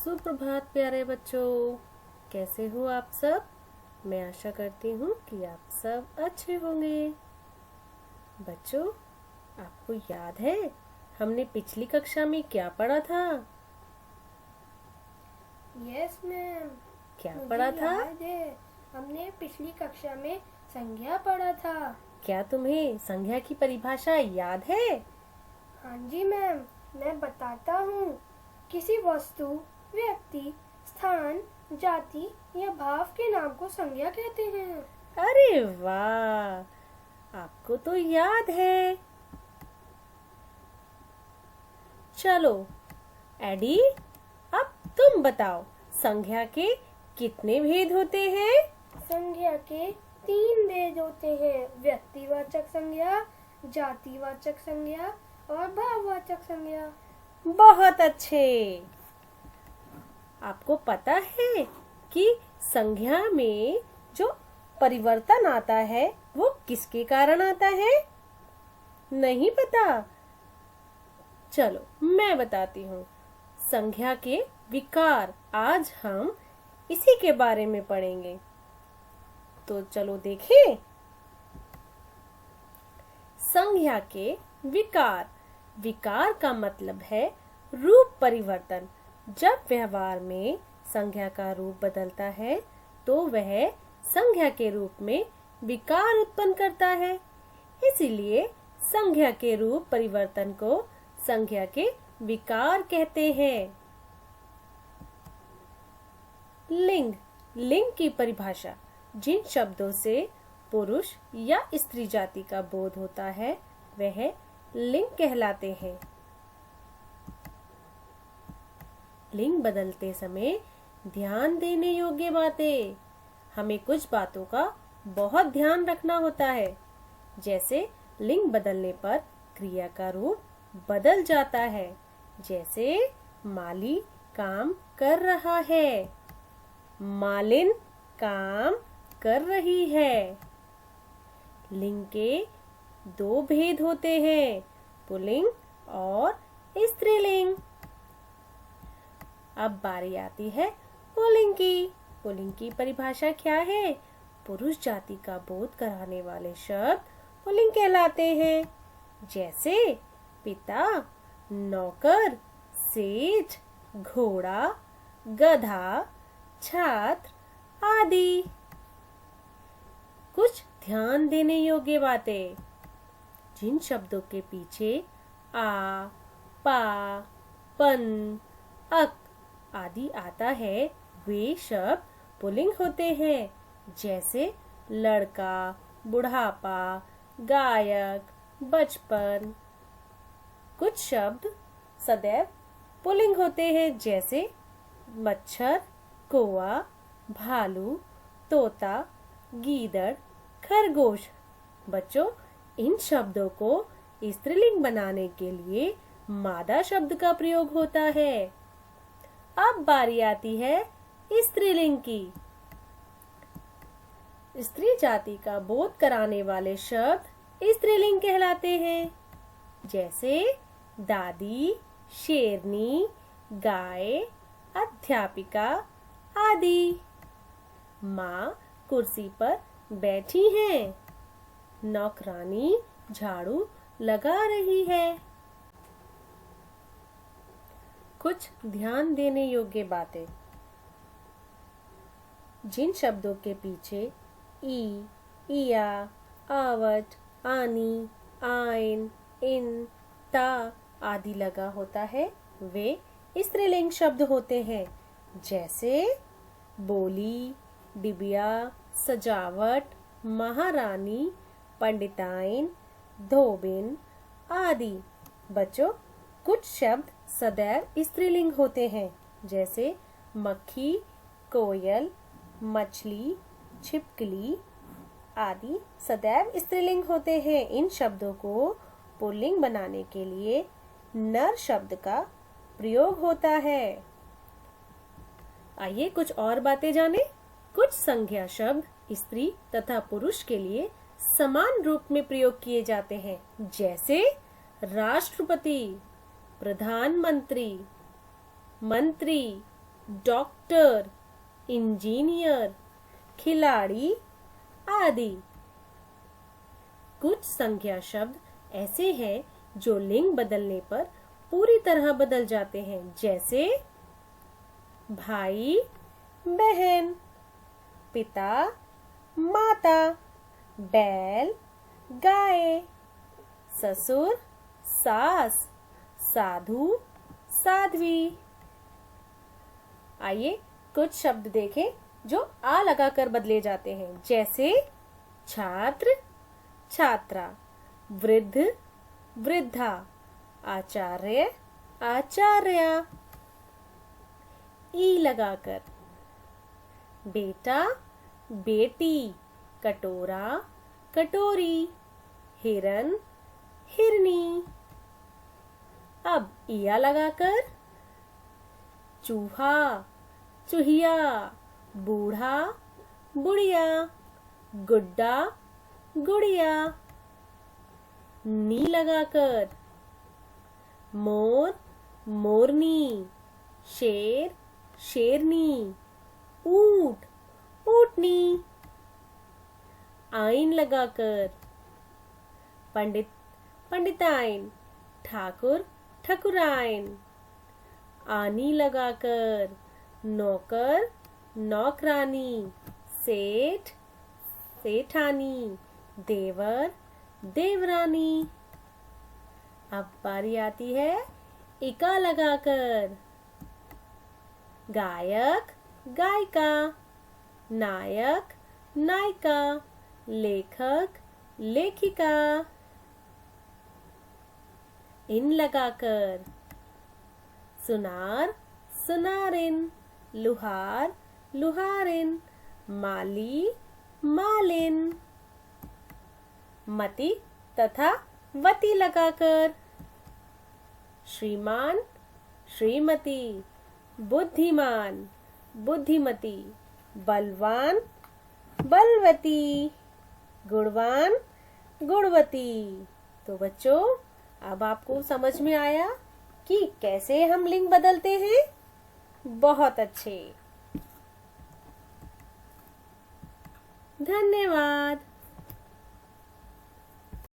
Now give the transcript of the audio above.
सुप्रभात प्यारे बच्चों, कैसे हो आप सब। मैं आशा करती हूँ कि आप सब अच्छे होंगे। बच्चों, आपको याद है हमने पिछली कक्षा में क्या पढ़ा था? यस मैम, क्या मुझे पढ़ा था? याद है। हमने पिछली कक्षा में संज्ञा पढ़ा था। क्या तुम्हें संज्ञा की परिभाषा याद है? हाँ जी मैम, मैं बताता हूँ। किसी वस्तु, व्यक्ति, स्थान, जाति या भाव के नाम को संज्ञा कहते हैं। अरे वाह, आपको तो याद है। चलो एडी, अब तुम बताओ, संज्ञा के कितने भेद होते हैं? संज्ञा के 3 भेद होते हैं: व्यक्तिवाचक संज्ञा, जातिवाचक संज्ञा और भाववाचक संज्ञा। बहुत अच्छे। आपको पता है कि संज्ञा में जो परिवर्तन आता है वो किसके कारण आता है? नहीं पता? चलो मैं बताती हूँ। संज्ञा के विकार, आज हम इसी के बारे में पढ़ेंगे। तो चलो देखें। संज्ञा के विकार। विकार का मतलब है रूप परिवर्तन। जब व्यवहार में संज्ञा का रूप बदलता है तो वह संज्ञा के रूप में विकार उत्पन्न करता है। इसीलिए संज्ञा के रूप परिवर्तन को संज्ञा के विकार कहते हैं। लिंग। लिंग की परिभाषा। जिन शब्दों से पुरुष या स्त्री जाति का बोध होता है वह लिंग कहलाते हैं। लिंग बदलते समय ध्यान देने योग्य बातें। हमें कुछ बातों का बहुत ध्यान रखना होता है। जैसे लिंग बदलने पर क्रिया का रूप बदल जाता है। जैसे माली काम कर रहा है, मालिन काम कर रही है। लिंग के 2 भेद होते हैं, पुल्लिंग और स्त्रीलिंग। अब बारी आती है पुल्लिंग की। पुल्लिंग की परिभाषा क्या है? पुरुष जाति का बोध कराने वाले शब्द पुल्लिंग कहलाते हैं। जैसे पिता, नौकर, सेठ, घोड़ा, गधा, छात्र आदि। कुछ ध्यान देने योग्य बातें। जिन शब्दों के पीछे आ, पा, पन, अक आदि आता है वे शब्द पुल्लिंग होते हैं। जैसे लड़का, बुढ़ापा, गायक, बचपन। कुछ शब्द सदैव पुल्लिंग होते हैं। जैसे मच्छर, कौवा, भालू, तोता, गीदड़, खरगोश। बच्चों, इन शब्दों को स्त्रीलिंग बनाने के लिए मादा शब्द का प्रयोग होता है। अब बारी आती है स्त्रीलिंग की। स्त्री जाति का बोध कराने वाले शब्द स्त्रीलिंग कहलाते हैं। जैसे दादी, शेरनी, गाय, अध्यापिका आदि। माँ कुर्सी पर बैठी हैं, नौकरानी झाड़ू लगा रही है। कुछ ध्यान देने योग्य बातें। जिन शब्दों के पीछे ई, इया, आवट, आनी, आइन, इन, ता आदि लगा होता है वे स्त्रीलिंग शब्द होते हैं। जैसे बोली, डिबिया, सजावट, महारानी, पंडिताइन, धोबिन आदि। बच्चों, कुछ शब्द सदैव स्त्रीलिंग होते हैं। जैसे मक्खी, कोयल, मछली, छिपकली आदि सदैव स्त्रीलिंग होते हैं। इन शब्दों को पुल्लिंग बनाने के लिए नर शब्द का प्रयोग होता है। आइए कुछ और बातें जानें। कुछ संज्ञा शब्द स्त्री तथा पुरुष के लिए समान रूप में प्रयोग किए जाते हैं। जैसे राष्ट्रपति, प्रधानमंत्री, मंत्री, डॉक्टर, इंजीनियर, खिलाड़ी आदि। कुछ संज्ञा शब्द ऐसे हैं जो लिंग बदलने पर पूरी तरह बदल जाते हैं, जैसे भाई, बहन, पिता, माता, बैल, गाय, ससुर, सास, साधु, साध्वी। आइए कुछ शब्द देखें जो आ लगाकर बदले जाते हैं, जैसे छात्र, छात्रा, वृद्ध, वृद्धा, आचार्य, आचार्या। ई लगाकर बेटा, बेटी, कटोरा, कटोरी, हिरन, हिरनी। अब इया लगाकर चूहा, चूहिया, बूढ़ा, बुढ़िया, गुड्डा, गुड़िया। नी लगाकर मोर, मोरनी, शेर, शेरनी, ऊंट, ऊंटनी। आइन लगाकर पंडित, पंडिताइन, ठाकुर, ठकुराइन। आनी लगाकर नौकर, नौकरानी, सेठ, सेठानी, देवर, देवरानी। अब बारी आती है इका लगाकर गायक, गायिका, नायक, नायिका, लेखक, लेखिका। इन लगाकर सुनार, सुनारिन, लुहार, लुहारिन, माली, मालिन। मति तथा वति लगाकर श्रीमान, श्रीमती, बुद्धिमान, बुद्धिमती, बलवान, बलवती, गुणवान, गुणवती। तो बच्चों, अब आपको समझ में आया कि कैसे हम लिंग बदलते हैं? बहुत अच्छे, धन्यवाद।